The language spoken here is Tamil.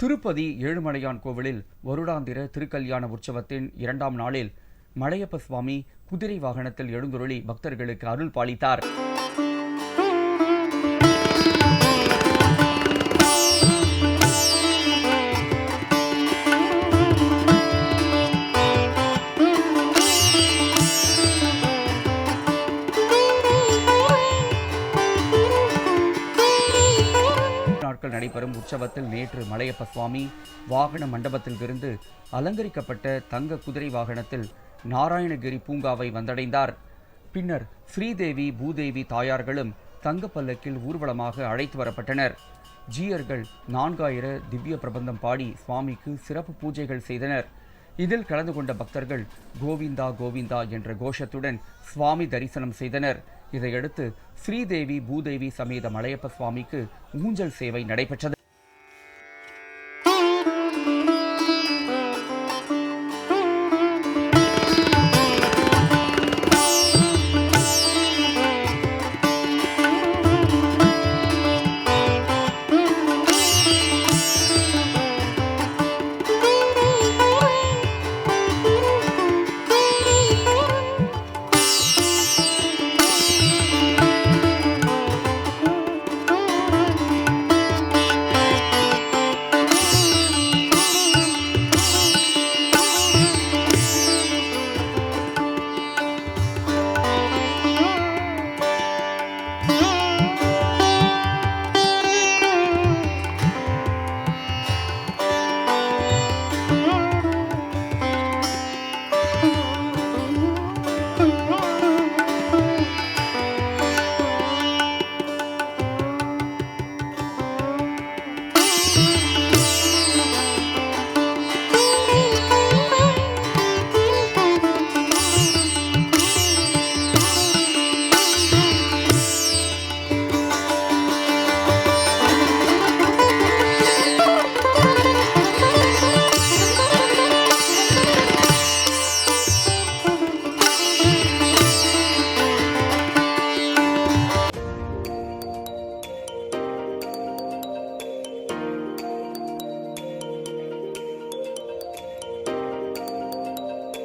திருப்பதி ஏழுமலையான் கோவிலில் வருடாந்திர திருக்கல்யாண உற்சவத்தின் 2ஆம் நாளில் மலையப்ப சுவாமி குதிரை வாகனத்தில் எழுந்தருளி பக்தர்களுக்கு அருள் பாலித்தார். நாட்கள் நடைபெறும் உற்சவத்தில் நேற்று மலையப்ப சுவாமி வாகன மண்டபத்தில் இருந்து அலங்கரிக்கப்பட்ட தங்க குதிரை வாகனத்தில் நாராயணகிரி பூங்காவை வந்தடைந்தார். பின்னர் ஸ்ரீதேவி பூதேவி தாயார்களும் தங்க பல்லக்கில் ஊர்வலமாக அழைத்து வரப்பட்டனர். ஜீயர்கள் 4000 திவ்ய பிரபந்தம் பாடி சுவாமிக்கு சிறப்பு பூஜைகள் செய்தனர். இதில் கலந்து கொண்ட பக்தர்கள் கோவிந்தா கோவிந்தா என்ற கோஷத்துடன் சுவாமி தரிசனம் செய்தனர். இதையடுத்து ஸ்ரீதேவி பூதேவி சமேத மலையப்ப சுவாமிக்கு ஊஞ்சல் சேவை நடைபெற்றது.